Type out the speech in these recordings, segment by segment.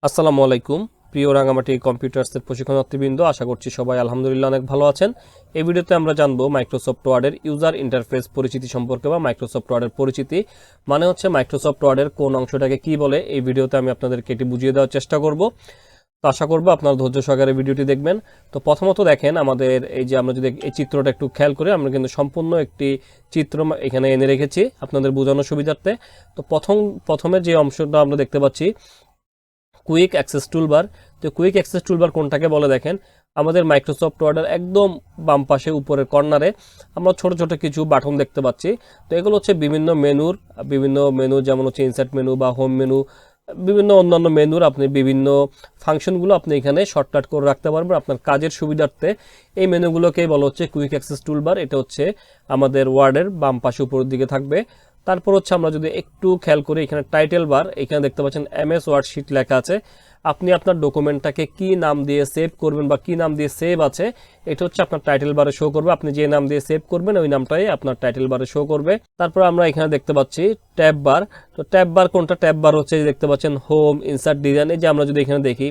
আসসালামু আলাইকুম প্রিয় রাঙ্গামাটি কম্পিউটার্সের প্রশিক্ষণার্থীবৃন্দ, আশা করছি সবাই আলহামদুলিল্লাহ অনেক ভালো আছেন। এই ভিডিওতে আমরা জানবো মাইক্রোসফট ওয়ার্ডের ইউজার ইন্টারফেস পরিচিতি সম্পর্কে বা মাইক্রোসফট ওয়ার্ডের পরিচিতি মানে হচ্ছে মাইক্রোসফট ওয়ার্ডের কোন অংশটাকে কি বলে। এই ভিডিওতে আমি আপনাদেরকে এটি বুঝিয়ে দেওয়ার চেষ্টা করব। তো আশা করবো আপনারা ধৈর্য সহকারে ভিডিওটি দেখবেন। তো প্রথমত দেখেন, আমাদের এই যে আমরা যদি এই চিত্রটা একটু খেয়াল করি, আমরা কিন্তু সম্পূর্ণ একটি চিত্র এখানে এনে রেখেছি আপনাদের বোঝানোর সুবিধার্থে। তো প্রথমে যে অংশটা আমরা দেখতে পাচ্ছি কুইক অ্যাক্সেস টুলবার। তো কুইক অ্যাক্সেস টুলবার কোনটাকে বলে দেখেন, আমাদের মাইক্রোসফট ওয়ার্ডের একদম বাম পাশে উপরের কর্নারে আমরা ছোট ছোট কিছু বাটন দেখতে পাচ্ছি। তো এগুলো হচ্ছে বিভিন্ন মেনু, যেমন হচ্ছে ইনসার্ট মেনু বা হোম মেনু, বিভিন্ন অন্যান্য মেনুর আপনি বিভিন্ন ফাংশনগুলো আপনি এখানে শর্টকাট করে রাখতে পারবেন আপনার কাজের সুবিধার্থে। এই মেনুগুলোকেই বলা হচ্ছে কুইক অ্যাক্সেস টুলবার। এটা হচ্ছে আমাদের ওয়ার্ডের বাম পাশে উপরের দিকে থাকবে। তারপর হচ্ছে আমরা যদি একটু খেয়াল করি, এখানে টাইটেল বার, এখানে দেখতে পাচ্ছেন এমএস ওয়ার্ড শিট লেখা আছে। আপনি আপনার ডকুমেন্টটাকে কি নাম দিয়ে সেভ করবেন বা কি নাম দিয়ে সেভ আছে, এটা হচ্ছে আপনার টাইটেল বারে শো করবে। আপনি যে নাম দিয়ে সেভ করবেন ওই নামটাই আপনার টাইটেল বারে শো করবে। তারপর আমরা এখানে দেখতে পাচ্ছি ট্যাব বার। তো ট্যাব বার কোনটা? ট্যাব বার হচ্ছে দেখতে পাচ্ছেন হোম, ইনসার্ট, ডিজাইন। এই যে আমরা যদি এখানে দেখি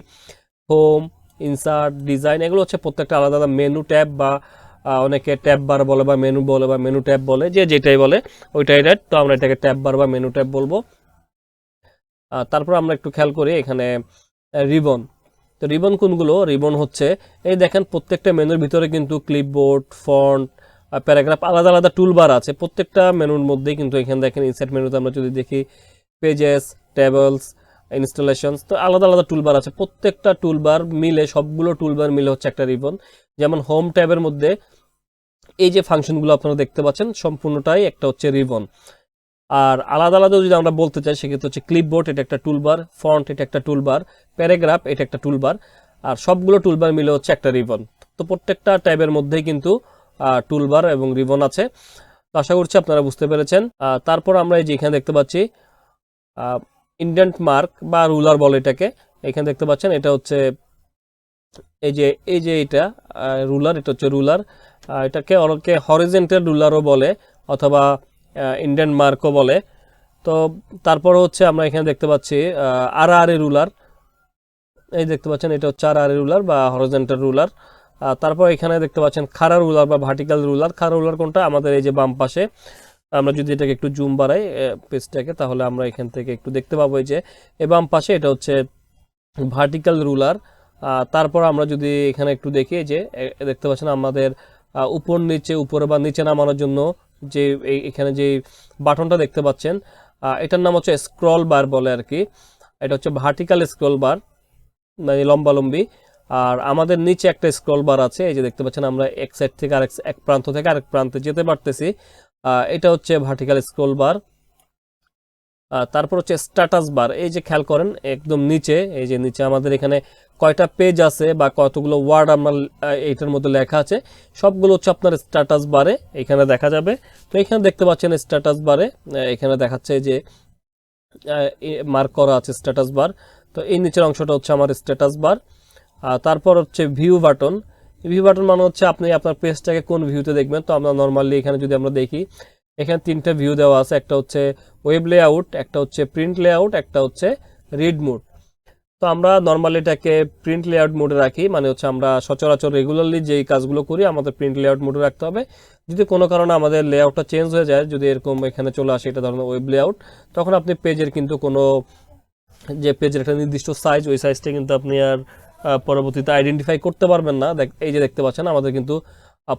হোম, ইনসার্ট, ডিজাইন, এগুলো হচ্ছে প্রত্যেকটা আলাদা আলাদা মেনু ট্যাব বা অনেকে ট্যাব বার বলে বা মেনু বলে বা মেনু ট্যাব বলে, যে যেটাই বলে ওইটাই রাইট। তো আমরা এটাকে ট্যাব বার বা মেনু ট্যাব বলবো। তারপর আমরা একটু খেয়াল করি এখানে রিবন। তো রিবন কোনগুলো? রিবন হচ্ছে এই দেখেন প্রত্যেকটা মেনুর ভিতরে কিন্তু ক্লিপবোর্ড, ফন্ট, প্যারাগ্রাফ আলাদা আলাদা টুলবার আছে প্রত্যেকটা মেনুর মধ্যেই। কিন্তু এখানে দেখেন ইনসার্ট মেনুতে আমরা যদি দেখি পেজেস, টেবলস, ইনস্টলেশনস, তো আলাদা আলাদা টুলবার আছে। প্রত্যেকটা টুলবার মিলে, সবগুলো টুলবার মিলে হচ্ছে একটা রিবন। যেমন হোম ট্যাবের মধ্যে এই যে ফাংশনগুলো আপনারা দেখতে পাচ্ছেন সম্পূর্ণটাই একটা হচ্ছে রিবন। আর আলাদা আলাদা যদি আমরা বলতে চাই সেক্ষেত্রে হচ্ছে ক্লিপবোর্ড, এটা একটা টুলবার, ফন্ট এটা একটা টুলবার, প্যারাগ্রাফ এটা একটা টুলবার, আর সবগুলো টুলবার মিলে হচ্ছে একটা রিবন। তো প্রত্যেকটা ট্যাবের মধ্যেই কিন্তু টুলবার এবং রিবন আছে। তো আশা করছি আপনারা বুঝতে পেরেছেন। তারপর আমরা এই যে এখানে দেখতে পাচ্ছি ইন্ডেন্ট মার্ক বা রুলার বলে এটাকে। এখানে দেখতে পাচ্ছেন এটা হচ্ছে এই যে এটা রুলার, এটা হচ্ছে রুলার। এটাকে অনেকে হরিজন্টাল রুলারও বলে অথবা ইন্ডিয়ান মার্কও বলে। তো তারপর হচ্ছে আমরা এখানে দেখতে পাচ্ছি আর রুলার। এই দেখতে পাচ্ছেন এটা হচ্ছে আর রুলার বা হরিজন্টাল রুলার। তারপর এখানে দেখতে পাচ্ছেন খাড়া রুলার বা ভার্টিক্যাল রুলার। খাড়া রুলার কোনটা? আমাদের এই যে বাম পাশে। আমরা যদি এটাকে একটু জুম বাড়াই পেজটাকে, তাহলে আমরা এখান থেকে একটু দেখতে পাবো এই যে এই বাম পাশে এটা হচ্ছে ভার্টিক্যাল রুলার। তারপর আমরা যদি এখানে একটু দেখি যে দেখতে পাচ্ছেন আমাদের উপর নিচে, উপরে বা নিচে নামানোর জন্য যে এখানে যে বাটনটা দেখতে পাচ্ছেন, এটার নাম হচ্ছে স্ক্রল বার বলে আর কি। এটা হচ্ছে ভার্টিক্যাল স্ক্রল বার, মানে লম্বালম্বি। আর আমাদের নিচে একটা স্ক্রল বার আছে, এই যে দেখতে পাচ্ছেন আমরা এক সাইড থেকে এক প্রান্ত থেকে আরেক প্রান্তে যেতে পারতেছি। এটা হচ্ছে ভার্টিক্যাল স্ক্রল বার। তারপর হচ্ছে স্ট্যাটাস বার। এই যে খেয়াল করেন একদম নিচে, এই যে নিচে আমাদের এখানে কয়টা পেজ আছে বা কতগুলো ওয়ার্ড আমরা এইটার মধ্যে লেখা আছে, সবগুলো হচ্ছে আপনার স্ট্যাটাস বারে এখানে দেখা যাবে। তো এখানে দেখতে পাচ্ছেন স্ট্যাটাস বারে এখানে দেখাচ্ছে যে মার্ক করা আছে স্ট্যাটাস বার। তো এই নিচের অংশটা হচ্ছে আমার স্ট্যাটাস বার। তারপর হচ্ছে ভিউ বাটন। ভিউ বাটন মানে হচ্ছে আপনি আপনার পেজটাকে কোন ভিউতে দেখবেন। তো আমরা নর্মালি এখানে যদি আমরা দেখি, এখানে তিনটা ভিউ দেওয়া আছে, একটা হচ্ছে ওয়েব লেআউট, একটা হচ্ছে প্রিন্ট লেআউট, একটা হচ্ছে রিড মোড। তো আমরা নর্মালি এটাকে প্রিন্ট লেআউট মোডে রাখি, মানে হচ্ছে আমরা সচরাচর রেগুলারলি যেই কাজগুলো করি আমাদের প্রিন্ট লেআউট মোডে রাখতে হবে। যদি কোনো কারণে আমাদের লেআউটটা চেঞ্জ হয়ে যায়, যদি এরকম এখানে চলে আসে এটা ধরনের ওয়েব লেআউট, তখন আপনি পেজের কিন্তু কোনো যে পেজের একটা নির্দিষ্ট সাইজ, ওই সাইজটা কিন্তু আপনি আর পরবর্তীতে আইডেন্টিফাই করতে পারবেন না। এই যে দেখতে পাচ্ছেন আমাদের কিন্তু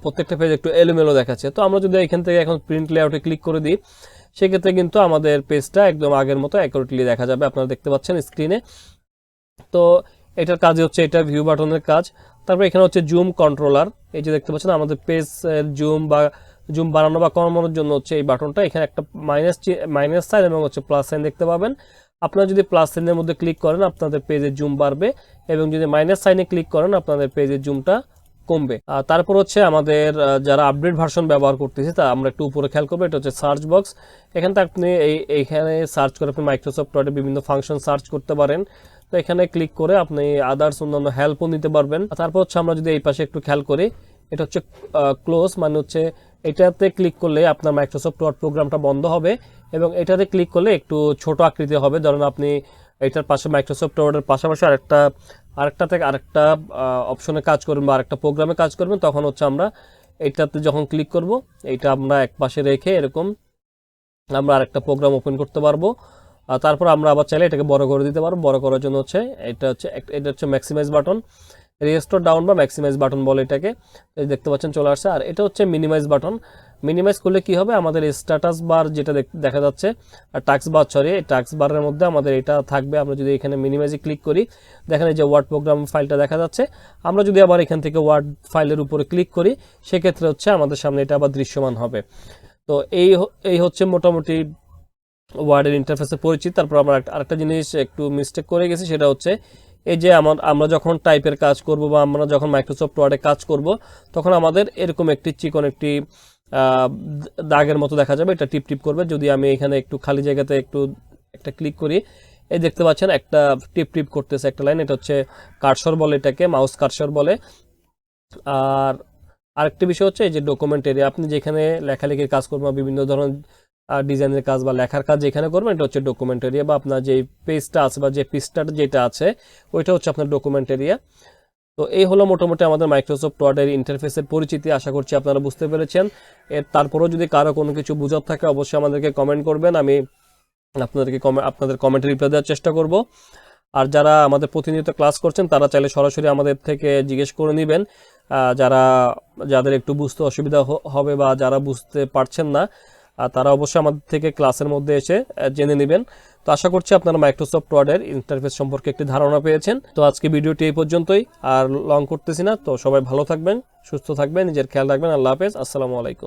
প্রত্যেকটা পেজ একটু এলোমেলো দেখাচ্ছে। তো আমরা যদি এখান থেকে এখন প্রিন্ট লেআউটে ক্লিক করে দিই, সেক্ষেত্রে কিন্তু আমাদের পেজটা একদম আগের মতো অ্যাকুরেটলি দেখা যাবে, আপনারা দেখতে পাচ্ছেন স্ক্রিনে। তো এটার কাজ হচ্ছে এটা ভিউ বাটনের কাজ। তারপর এখানে হচ্ছে জুম কন্ট্রোলার। এই যে দেখতে পাচ্ছেন আমাদের পেজ জুম বাড়ানো বা কমানোর জন্য হচ্ছে এই বাটনটা। এখানে একটা মাইনাস সাইন এবং হচ্ছে প্লাস সাইন দেখতে পাবেন। আপনারা যদি প্লাস সাইনের মধ্যে ক্লিক করেন আপনাদের পেজের জুম বাড়বে, এবং যদি মাইনাস সাইনে ক্লিক করেন আপনাদের পেজের জুমটা কমবে। তারপর হচ্ছে আমাদের যারা আপডেট ভার্সন ব্যবহার করতেছি তা আমরা একটু উপরে খেয়াল করবো, এটা হচ্ছে সার্চ বক্স। এখান থেকে আপনি এইখানে সার্চ করে আপনি মাইক্রোসফট ওয়ার্ডে বিভিন্ন ফাংশন সার্চ করতে পারেন। তো এখানে ক্লিক করে আপনি আদার্স অন্যান্য হেল্পও নিতে পারবেন। তারপর হচ্ছে আমরা যদি এই পাশে একটু খেয়াল করি, এটা হচ্ছে ক্লোজ, মানে হচ্ছে এটাতে ক্লিক করলে আপনার মাইক্রোসফট ওয়ার্ড প্রোগ্রামটা বন্ধ হবে, এবং এটাতে ক্লিক করলে একটু ছোট আকৃতি হবে। ধরুন আপনি এইটার পাশে মাইক্রোসফট ওয়ার্ডের পাশাপাশি আরেকটা থেকে আরেকটা অপশনে কাজ করবেন বা আরেকটা প্রোগ্রামে কাজ করবেন, তখন হচ্ছে আমরা এইটাতে যখন ক্লিক করব, এইটা আমরা এক পাশে রেখে এরকম আমরা আরেকটা প্রোগ্রাম ওপেন করতে পারবো। তারপর আমরা আবার চাইলে এটাকে বড় করে দিতে পারবো। বড় করার জন্য হচ্ছে এটা হচ্ছে ম্যাক্সিমাইজ বাটন, রেস্টোর ডাউন বা ম্যাক্সিমাইজ বাটন বলে এটাকে, দেখতে পাচ্ছেন চলে আসছে। আর এটা হচ্ছে মিনিমাইজ বাটন। মিনিমাইজ করলে কি হবে, আমাদের স্ট্যাটাস বার যেটা দেখা যাচ্ছে, আর টাস্ক বার, সরি, এই টাস্ক বারের মধ্যে আমাদের এটা থাকবে। আমরা যদি এখানে মিনিমাইজে ক্লিক করি, দেখেন এই যে ওয়ার্ড প্রোগ্রাম ফাইলটা দেখা যাচ্ছে। আমরা যদি আবার এখান থেকে ওয়ার্ড ফাইলের উপরে ক্লিক করি, সেক্ষেত্রে হচ্ছে আমাদের সামনে এটা আবার দৃশ্যমান হবে। তো এই হচ্ছে মোটামুটি ওয়ার্ডের ইন্টারফেসে পরিচিত। তারপর আমরা আরেকটা জিনিস একটু মিস্টেক করে গেছি, সেটা হচ্ছে এই যে আমরা যখন টাইপের কাজ করব বা আমরা যখন মাইক্রোসফট ওয়ার্ডে কাজ করব, তখন আমাদের এরকম একটি চিকন একটি দাগের মতো দেখা যাবে, এটা টিপ টিপ করবে। যদি আমি এখানে একটু খালি জায়গাতে একটা ক্লিক করি, এই দেখতে পাচ্ছেন একটা টিপ টিপ করতেছে একটা লাইন, এটা হচ্ছে কার্সর বলে, এটাকে মাউস কার্সর বলে। আর আরেকটি বিষয় হচ্ছে এই যে ডকুমেন্ট এরিয়া, আপনি যেখানে লেখালেখির কাজ করবেন, বিভিন্ন ধরনের ডিজাইনের কাজ বা লেখার কাজ যেখানে করবেন, এটা হচ্ছে ডকুমেন্ট এরিয়া, বা আপনার যে পেজটা আছে বা যে পৃষ্ঠাটা যেটা আছে, ওইটা হচ্ছে আপনার ডকুমেন্ট এরিয়া। তো এই হলো মোটামুটি আমাদের মাইক্রোসফট ওয়ার্ডের ইন্টারফেসের পরিচিতি। আশা করছি আপনারা বুঝতে পেরেছেন। তারপরেও যদি কারো কোনো কিছু বুঝার থাকে, অবশ্যই আমাদেরকে কমেন্ট করবেন, আমি আপনাদের কমেন্টে রিপ্লাই দেওয়ার চেষ্টা করব। আর যারা আমাদের প্রতিনিয়ত ক্লাস করছেন, তারা চাইলে সরাসরি আমাদের থেকে জিজ্ঞেস করে নেবেন। যাদের একটু বুঝতে অসুবিধা হবে বা যারা বুঝতে পারছেন না, তারা অবশ্যই আমাদের থেকে ক্লাসের মধ্যে এসে জেনে নেবেন। তো আশা করছি আপনারা মাইক্রোসফট ওয়ার্ডের ইন্টারফেস সম্পর্কে একটি ধারণা পেয়েছেন। তো আজকে ভিডিওটি এই পর্যন্তই, আর লং করতেছি না। তো সবাই ভালো থাকবেন, সুস্থ থাকবেন, নিজের খেয়াল রাখবেন। আল্লাহ হাফেজ, আসসালামু আলাইকুম।